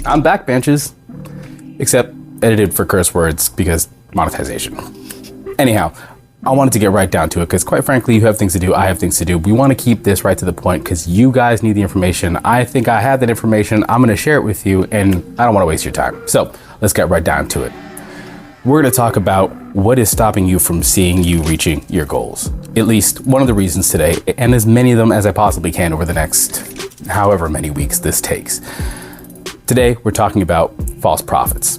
I'm back, benches, except edited for curse words because monetization. Anyhow, I wanted to get right down to it because quite frankly, you have things to do, I have things to do. We want to keep this right to the point because you guys need the information. I think I have that information. I'm going to share it with you and I don't want to waste your time. So let's get right down to it. We're going to talk about what is stopping you from seeing you reaching your goals. At least one of the reasons today, and as many of them as I possibly can over the next however many weeks this takes. Today, we're talking about false prophets.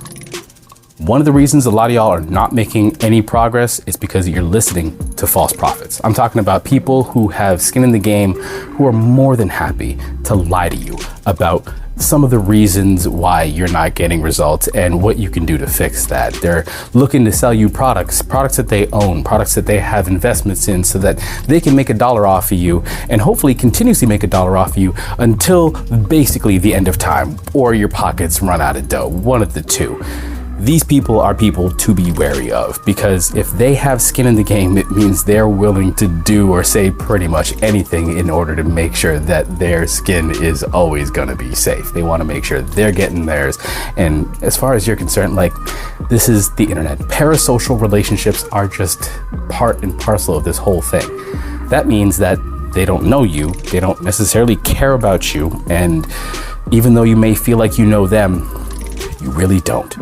One of the reasons a lot of y'all are not making any progress is because you're listening to false prophets. I'm talking about people who have skin in the game, who are more than happy to lie to you about some of the reasons why you're not getting results and what you can do to fix that. They're looking to sell you products that they own, products that they have investments in so that they can make $1 off of you and hopefully continuously make $1 off of you until basically the end of time or your pockets run out of dough, one of the two. These people are people to be wary of because if they have skin in the game, it means they're willing to do or say pretty much anything in order to make sure that their skin is always going to be safe. They want to make sure they're getting theirs. And as far as you're concerned, like, this is the internet. Parasocial relationships are just part and parcel of this whole thing. That means that they don't know you, they don't necessarily care about you, and even though you may feel like you know them, you really don't.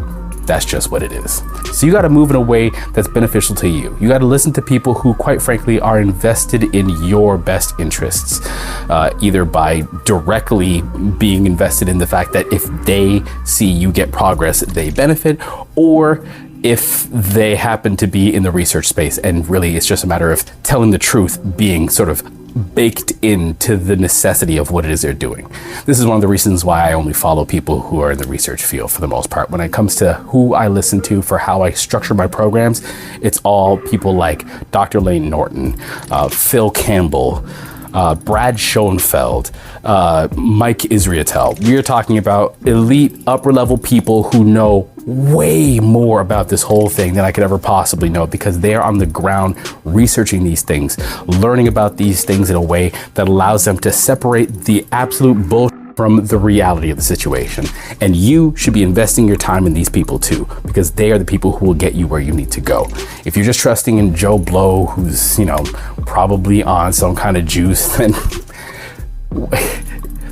That's just what it is. So you got to move in a way that's beneficial to you. You got to listen to people who, quite frankly, are invested in your best interests, either by directly being invested in the fact that if they see you get progress, they benefit, or if they happen to be in the research space and really it's just a matter of telling the truth being sort of baked into the necessity of what it is they're doing. This is one of the reasons why I only follow people who are in the research field for the most part. When it comes to who I listen to for how I structure my programs, it's all people like Dr. Layne Norton, Phil Campbell, Brad Schoenfeld, Mike Israetel. We are talking about elite upper level people who know way more about this whole thing than I could ever possibly know because they are on the ground researching these things, learning about these things in a way that allows them to separate the absolute bullshit from the reality of the situation. And you should be investing your time in these people too, because they are the people who will get you where you need to go. If you're just trusting in Joe Blow, who's, probably on some kind of juice, then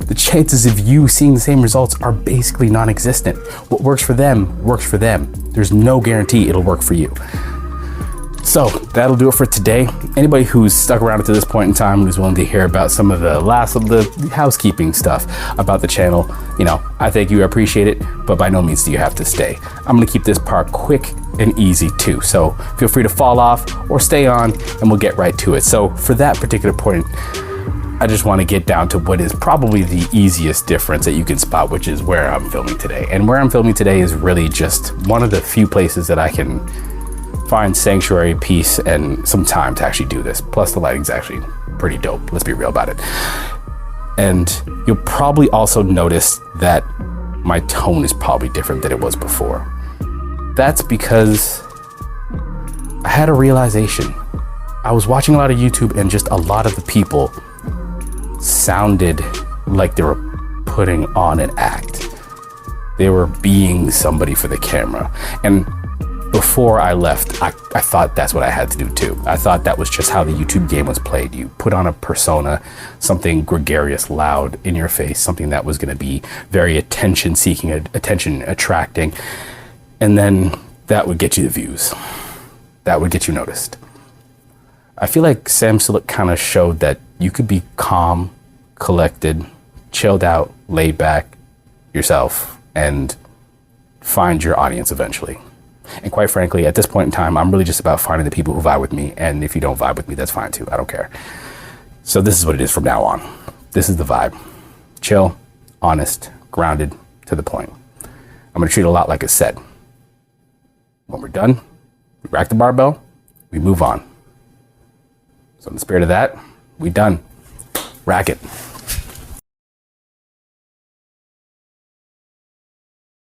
the chances of you seeing the same results are basically non-existent. What works for them works for them. There's no guarantee it'll work for you. So that'll do it for today. Anybody who's stuck around to this point in time who's willing to hear about some of the last of the housekeeping stuff about the channel, I thank you, I appreciate it, but by no means do you have to stay. I'm gonna keep this part quick and easy too. So feel free to fall off or stay on and we'll get right to it. So for that particular point, I just want to get down to what is probably the easiest difference that you can spot, which is where I'm filming today. And where I'm filming today is really just one of the few places that I can find sanctuary, peace, and some time to actually do this. Plus the lighting's actually pretty dope. Let's be real about it. And you'll probably also notice that my tone is probably different than it was before. That's because I had a realization. I was watching a lot of YouTube and just a lot of the people sounded like they were putting on an act. They were being somebody for the camera. And before I left, I thought that's what I had to do too. I thought that was just how the YouTube game was played. You put on a persona, something gregarious, loud, in your face, something that was gonna be very attention-seeking, attention-attracting, and then that would get you the views. That would get you noticed. I feel like Sam Sulek kind of showed that you could be calm, collected, chilled out, laid back yourself, and find your audience eventually. And quite frankly, at this point in time, I'm really just about finding the people who vibe with me. And if you don't vibe with me, that's fine too. I don't care. So this is what it is from now on. This is the vibe. Chill, honest, grounded, to the point. I'm going to treat it a lot like a set. When we're done, we rack the barbell, we move on. So in the spirit of that, we done. Rack it.